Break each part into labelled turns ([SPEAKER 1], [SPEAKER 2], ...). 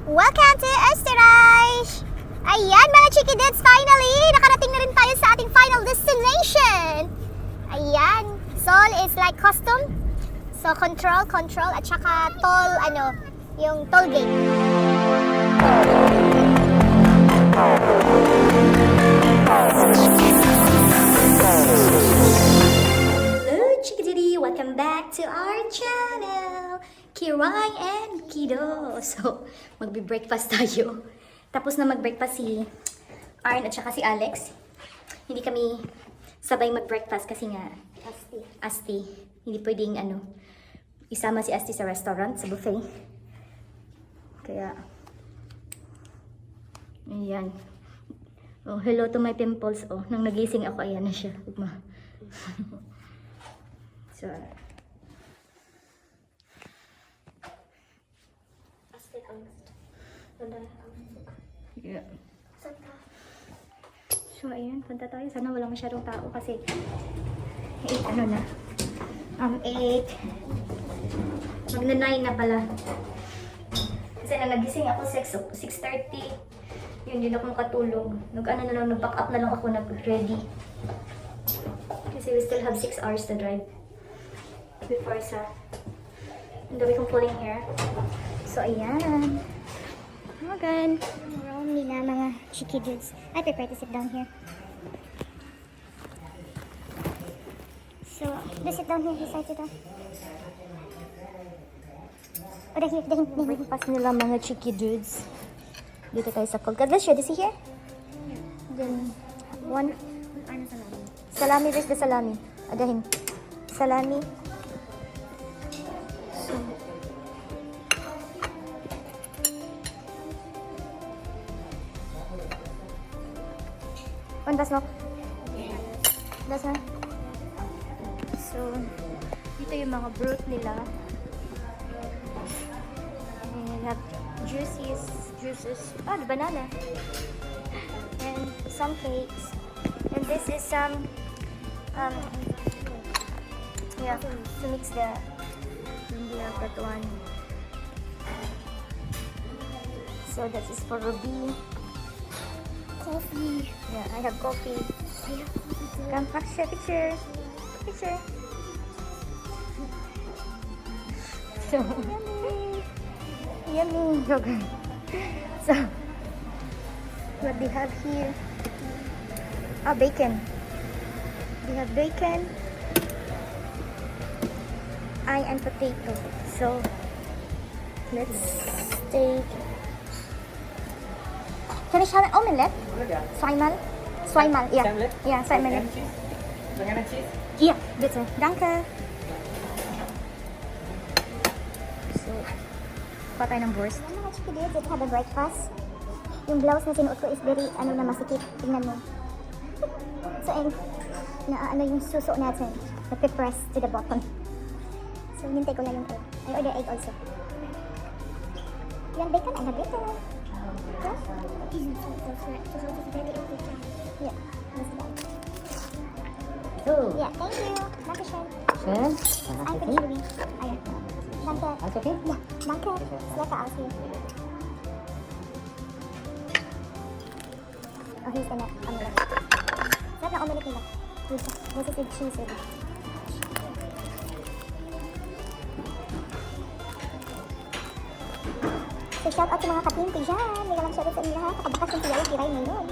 [SPEAKER 1] Welcome to Österreich! Ayan mga Chikiddos, finally! Nakarating na rin tayo sa ating final destination! Ayan, Seoul is like custom. So control, at saka toll, yung toll gate. Hello Chikidudi! Welcome back to our channel! Kiray and Kiddos! So, magbe-breakfast tayo. Tapos na mag-breakfast si Arn at saka si Alex. Hindi kami sabay mag-breakfast kasi nga Asti. Hindi pwedeng isama si Asti sa restaurant, sa buffet. Kaya ayan. Oh, hello to my pimples. Oh, nang nagising ako, ayan na siya. Ugma. So, yeah. So, ayan, punta tayo. Sana walang masyadong tao kasi 8 na. 8. Magna 9 na pala. Kasi nang nagising ako 6:30. Yun, din ako makatulog. Nag-back up na lang ako, nag-ready. Kasi we still have 6 hours to drive before sa ang dami kong pulling hair. So, ayan. Morgan. Room nila mga Chikiddos. I prefer to sit down here. So, let's sit down here beside it. Oh, dahin. Breakfast nila mga Chikiddos. Dito tayo sa cold. God bless you. This is here. Then, one. Salami. Where's the salami? Adahin. Salami. So, das noch? Das na? So, dito yung mga fruit nila. And have juices. The banana. And some cakes. And this is some, to mix the, hindi have that one. So that is for Ruby. Coffee. Yeah, I have coffee. I have coffee too. Come, picture. So, yummy. Okay. So, what they have here? Bacon. They have bacon, and potato. So, let's take. Can ich haben Omelette? Zweimal, ja. Ja, zweimal.
[SPEAKER 2] Banana cheese?
[SPEAKER 1] Ja, bitte. Danke. So, pa tayo ng burst. Mga Chikiddos, let's have a breakfast. Yung blouse na sinuot ko is very, masikip. Tingnan mo. So, yung suso natin. Napipress to the bottom. So, hintay ko na yung egg. I order egg also. Yung bacon, I have bacon. Yeah. Yeah, that's bad.
[SPEAKER 2] So,
[SPEAKER 1] Yeah, thank you. Dankeschön.
[SPEAKER 2] schön.
[SPEAKER 1] Ein für die Ruby. Ayan. Danke.
[SPEAKER 2] Alles okay?
[SPEAKER 1] Ja, danke. Ist lecker aus hier. Oh, hier ist eine Omelette. Sarap na omelette nila. This is with cheese. So, shout out sa mga katimpi dyan. May nalang shout out sa inyo lahat. Nakabakas yung Kiray ngayon.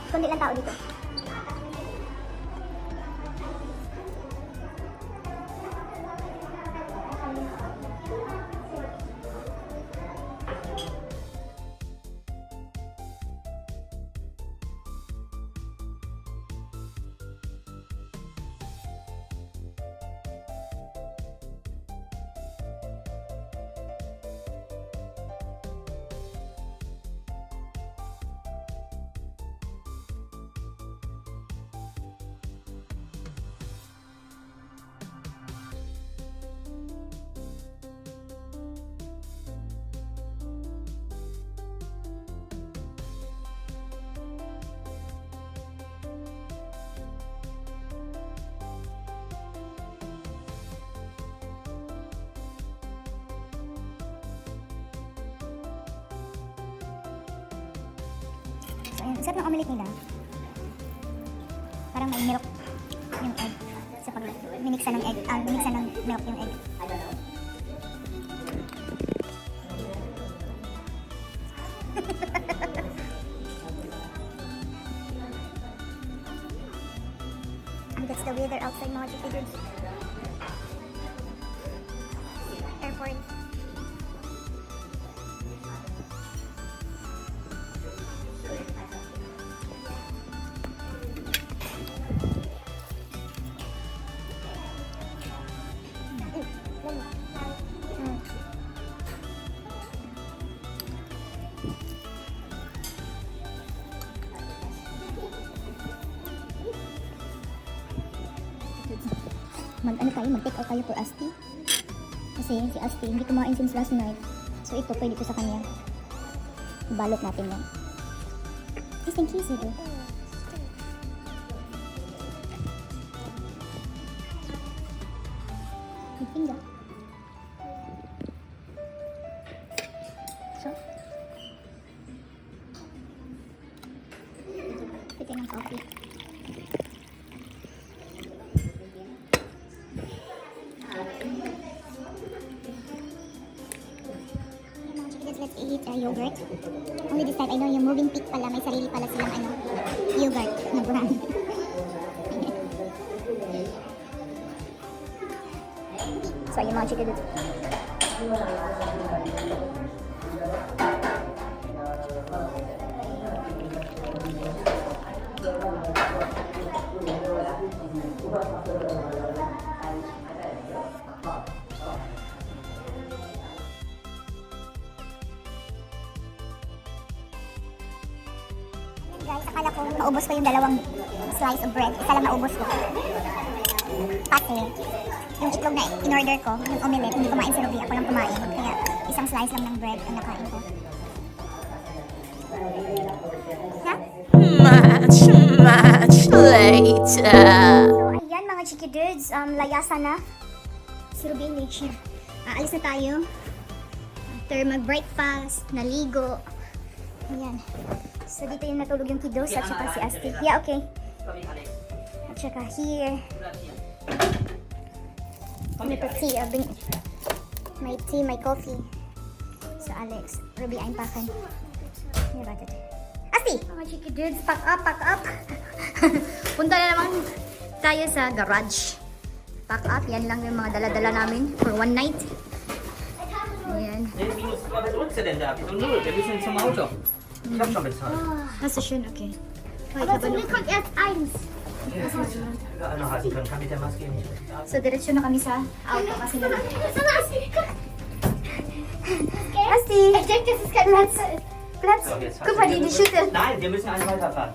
[SPEAKER 1] Kundi lang tao dito.
[SPEAKER 3] Ang sarap ng omelette nila. Parang may milk yung egg. Sa pag miniksa ng egg, miniksa ng milk yung egg. That's the weather outside mga Chikidus. Airport. Mag-take out tayo for Asti. Kasi si Asti hindi kumain since last night. So ito, pwede ko sa kanya. Ibalot natin yan. Kiss and kiss ito. May finger. So. Pwede ng coffee. Let's eat yogurt. Only this time, I know yung moving peak pala, may sarili pala silang yogurt na brand. So, yung mga Chikidudi. Guys, akala ko maubos ko yung dalawang slice of bread. Isa lang naubos ko. Kasi, yung itlog na in-order ko, yung omelette, hindi kumain si Ruby. Ako lang kumain. Kaya, isang slice lang ng bread ang nakain ko. Ha?
[SPEAKER 4] Much later.
[SPEAKER 3] So, ayan mga Chikidudes. Layasan na. Si Ruby and Rachel. Aalis na tayo. After mag-breakfast, naligo. Ayan. So, dito yung natulog yung Kiddos at saka si Asti. Yeah, okay. At saka here. May tea. May tea, may coffee. So, Alex. Ruby, I'm pakan. Here about it. Asti! Mga Chikidudes, pack up, pack up. Punta na naman tayo sa garage. Pack up. Yan lang yung mga dala-dala namin for one night. Ayan.
[SPEAKER 2] Was drückst du denn da? So null, wir müssen zum Auto. Ich hab schon bezahlt.
[SPEAKER 3] Hast du schön, okay.
[SPEAKER 1] Aber zum Glück kommt erst eins.
[SPEAKER 2] Überall noch halten können, kann mit der Maske nicht.
[SPEAKER 3] So, diretso na kami sa auto kasi na.
[SPEAKER 1] Asti! Ich denke, das ist kein Platz. Platz?
[SPEAKER 2] So, jetzt
[SPEAKER 1] Guck mal, die Schüssel.
[SPEAKER 2] Nein, wir müssen eine weiterfahren.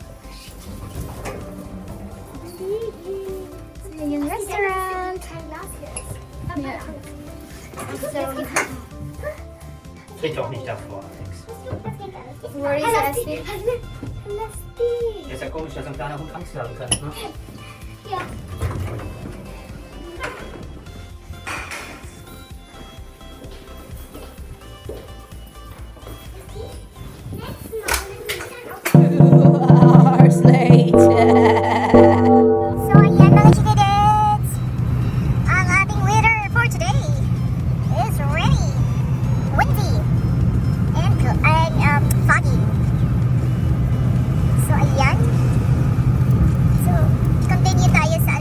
[SPEAKER 1] So, yung restaurant. Ja. So,
[SPEAKER 2] Steht doch nicht davor, Alex.
[SPEAKER 1] where is Asti?
[SPEAKER 2] Ist ja komisch, dass ein kleiner Hund Angst haben kann, ne?
[SPEAKER 1] Ja.
[SPEAKER 4] Hours later.
[SPEAKER 3] So, ayan mga Chikidets. Ang ating weather for today is ready. Windy and foggy. So, ayan. So, continue tayo sa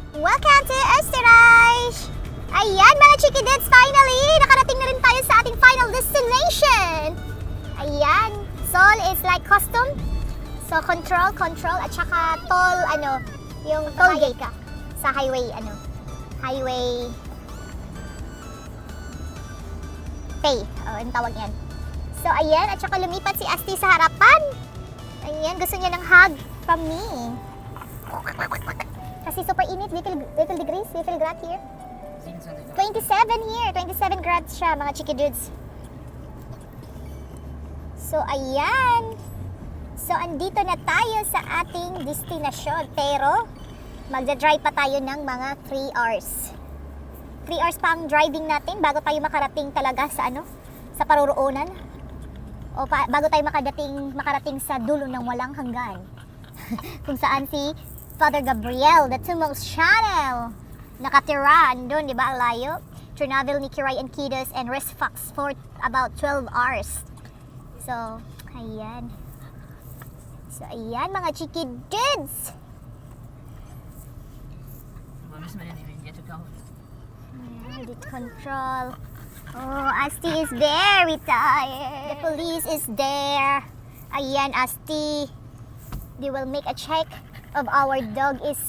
[SPEAKER 3] Welcome to Österreich! Ayan mga Chikidits, finally! Nakarating na rin tayo sa ating final destination! Ayan, Sol is like custom. So control, at saka toll, yung toll gate ka sa highway, highway pay. Ang tawag yan. So ayan, at saka lumipat si Asti sa harapan. Ayan, gusto niya ng hug from me. Kasi super init, little degrees, little grad here. 27 here, 27 grads siya mga Chikidudes. So ayan. So andito na tayo sa ating destinasyon. Pero magdadrive pa tayo ng mga 3 hours. 3 hours pa ang driving natin bago tayo makarating talaga sa sa paruroonan. O bago tayo makarating sa dulo ng walang hanggan. Kung saan si Father Gabriel, the Tumos Channel, nakatira doon, di ba, layo? Travel ni Kiray and Kiddos and Rest Fox for about 12 hours. So, ayan. So, ayan mga Chikidudes. Edit control. Oh, Asti is very tired. The police is there. Ayan, Asti. They will make a check of our dog is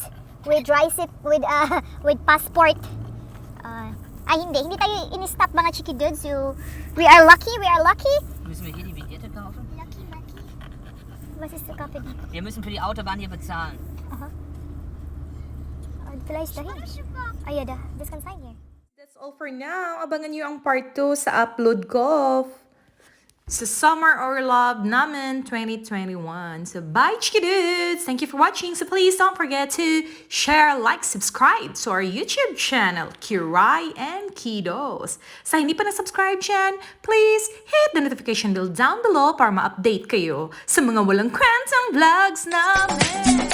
[SPEAKER 3] with passport. Hindi tayo in-stop mga Chikidudes. We are lucky.
[SPEAKER 2] Müssen wir hier die Vignette kaufen?
[SPEAKER 3] Lucky. Was ist der Kaffee?
[SPEAKER 2] Wir müssen für die Autobahn hier bezahlen.
[SPEAKER 3] Aha. Vielleicht dahin. Ayan da. Das kann sein hier.
[SPEAKER 5] That's all for now. Abangan nyo ang part 2 sa upload ko sa Summer or Love namin 2021. So bye Chikiddos! Thank you for watching. So please don't forget to share, like, subscribe to our YouTube channel, Kiray and Kiddos. Sa hindi pa na-subscribe dyan, please hit the notification bell down below para ma-update kayo sa mga walang kwentang vlogs namin.